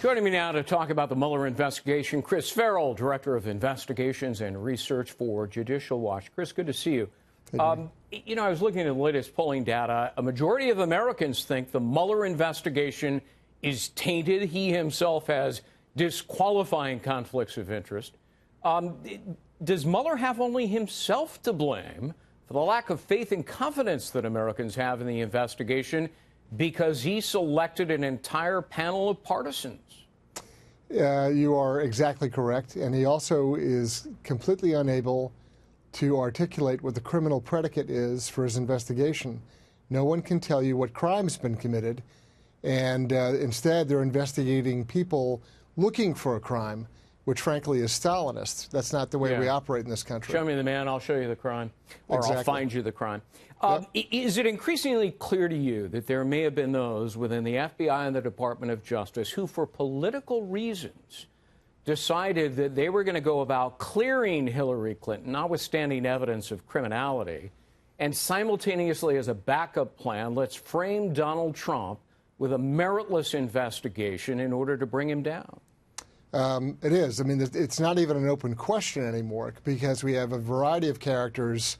Joining me now to talk about the Mueller investigation, Chris Farrell, Director of Investigations and Research for Judicial Watch. Chris, good to see you. I was looking at the latest polling data. A majority of Americans think the Mueller investigation is tainted. He himself has disqualifying conflicts of interest. Does Mueller have only himself to blame for the lack of faith and confidence that Americans have in the investigation because he selected an entire panel of partisans? You are exactly correct. And he also is completely unable to articulate what the criminal predicate is for his investigation. No one can tell you what crime's been committed. And instead, they're investigating people looking for a crime, which frankly is Stalinist. That's not the way we operate in this country. Show me the man, I'll show you the crime. Or Exactly. I'll find you the crime. Yep. Is it increasingly clear to you that there may have been those within the FBI and the Department of Justice who, for political reasons, decided that they were going to go about clearing Hillary Clinton, notwithstanding evidence of criminality, and simultaneously, as a backup plan, let's frame Donald Trump with a meritless investigation in order to bring him down? It is. I mean, it's not even an open question anymore because we have a variety of characters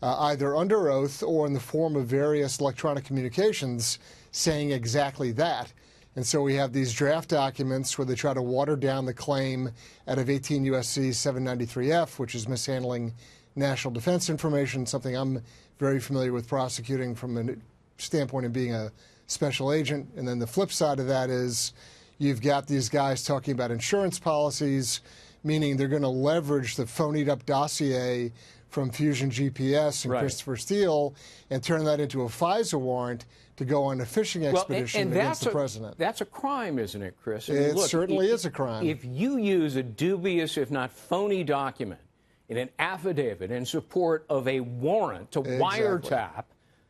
either under oath or in the form of various electronic communications saying exactly that. And so we have these draft documents where they try to water down the claim out of 18 U.S.C. 793F, which is mishandling national defense information, something I'm very familiar with prosecuting from a standpoint of being a special agent. And then the flip side of that is you've got these guys talking about insurance policies, meaning they're going to leverage the phonied up dossier from Fusion GPS and Christopher Steele and turn that into a FISA warrant to go on a fishing expedition against the president. That's a crime, isn't it, Chris? It certainly is a crime. If you use a dubious, if not phony document in an affidavit in support of a warrant to wiretap,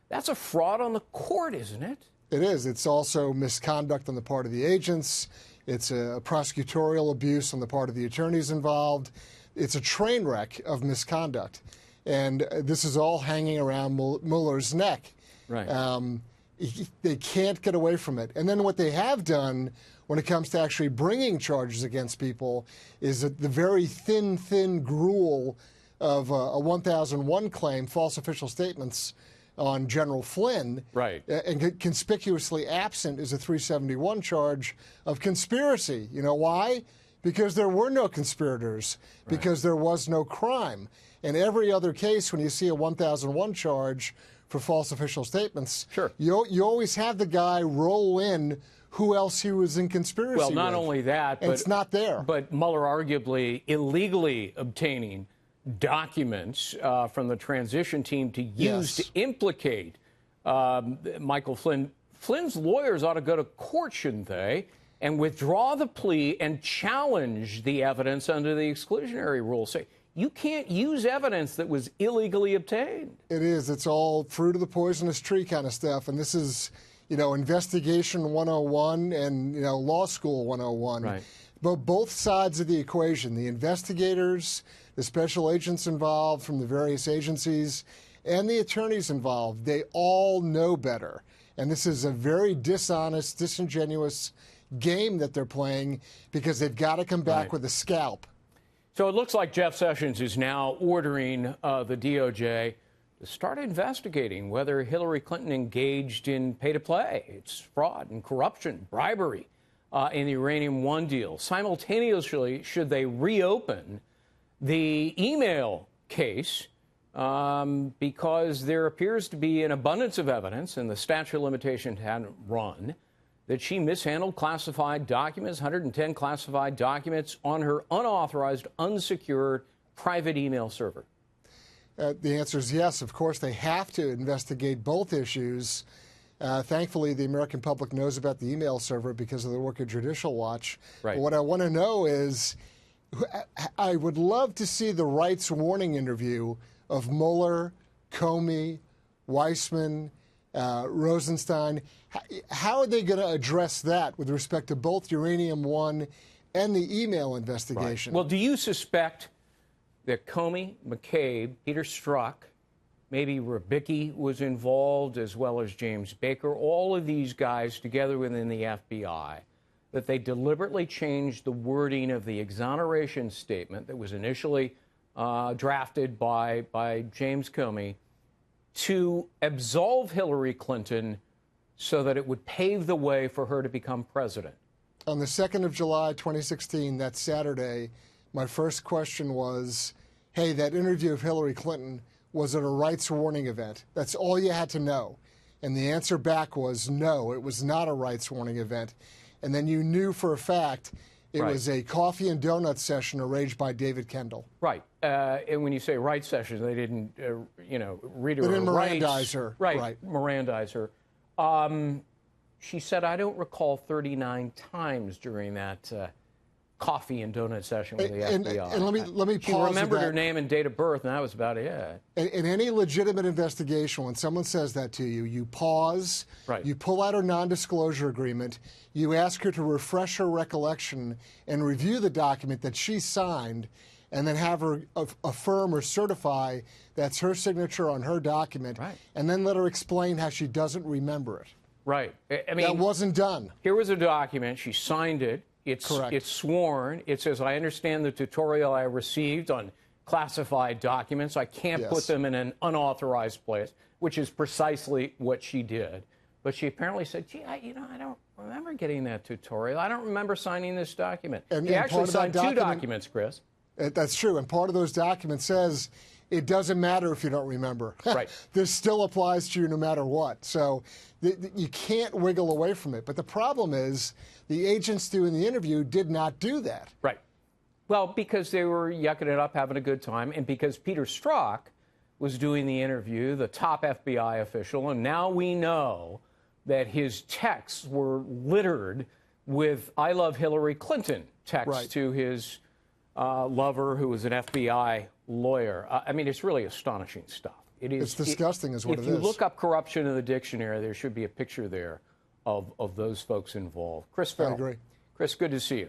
that's a fraud on the court, isn't it? It is. It's also misconduct on the part of the agents. It's a prosecutorial abuse on the part of the attorneys involved. It's a train wreck of misconduct. And this is all hanging around Mueller's neck. Right. They can't get away from it. And then what they have done when it comes to actually bringing charges against people is that the very thin gruel of a 1001 claim, false official statements on General Flynn. Right. And conspicuously absent is a 371 charge of conspiracy. You know why? Because there were no conspirators, because there was no crime. In every other case, when you see a 1001 charge for false official statements, you always have the guy roll in who else he was in conspiracy with. Well, not only that, but it's not there. But Mueller arguably illegally obtaining documents from the transition team to use to implicate Michael Flynn. Flynn's lawyers ought to go to court, shouldn't they, and withdraw the plea and challenge the evidence under the exclusionary rule. Say, you can't use evidence that was illegally obtained. It is. It's all fruit of the poisonous tree kind of stuff. And this is, investigation 101 and, law school 101. Right. But both sides of the equation, the investigators, the special agents involved from the various agencies, and the attorneys involved, they all know better. And this is a very dishonest, disingenuous game that they're playing because they've got to come back with a scalp. So it looks like Jeff Sessions is now ordering the DOJ to start investigating whether Hillary Clinton engaged in pay-to-play. It's fraud and corruption, bribery in the Uranium One deal. Simultaneously, should they reopen the email case because there appears to be an abundance of evidence, and the statute of limitations hadn't run, that she mishandled classified documents, 110 classified documents on her unauthorized, unsecured private email server? The answer is yes. Of course, they have to investigate both issues. Thankfully, the American public knows about the email server because of the work of Judicial Watch. Right. But what I want to know is, I would love to see the rights warning interview of Mueller, Comey, Weissman, Rosenstein. How are they going to address that with respect to both Uranium One and the email investigation? Right. Well, do you suspect that Comey, McCabe, Peter Strzok, maybe Rybicki was involved, as well as James Baker, all of these guys together within the FBI, that they deliberately changed the wording of the exoneration statement that was initially drafted by James Comey to absolve Hillary Clinton so that it would pave the way for her to become president. On the 2nd of July, 2016, that Saturday, my first question was, hey, that interview of Hillary Clinton, was it a rights warning event? That's all you had to know. And the answer back was no, it was not a rights warning event. And then you knew for a fact it was a coffee and donut session arranged by David Kendall. Right. And when you say rights session, they didn't, read her They didn't rights. Mirandize her. Right. Mirandize her. She said, I don't recall 39 times during that coffee and donut session with the FBI. And let me pause. She remembered her name and date of birth, and that was about it. In any legitimate investigation, when someone says that to you, you pause, you pull out her non-disclosure agreement, you ask her to refresh her recollection and review the document that she signed, and then have her affirm or certify that's her signature on her document, and then let her explain how she doesn't remember it. Right. I mean, that wasn't done. Here was a document. She signed it. It's sworn. It says, I understand the tutorial I received on classified documents. I can't put them in an unauthorized place, which is precisely what she did. But she apparently said, gee, I don't remember getting that tutorial. I don't remember signing this document. She actually signed two documents, Chris. That's true. And part of those documents says, it doesn't matter if you don't remember. Right. This still applies to you no matter what. So you can't wiggle away from it. But the problem is the agents doing the interview did not do that. Right. Well, because they were yucking it up, having a good time, and because Peter Strzok was doing the interview, the top FBI official, and now we know that his texts were littered with I love Hillary Clinton texts to his lover, who was an FBI lawyer. I mean, it's really astonishing stuff. It's disgusting is what it is. If you look up corruption in the dictionary, there should be a picture there of those folks involved. Chris Farrell. I agree. Chris, good to see you.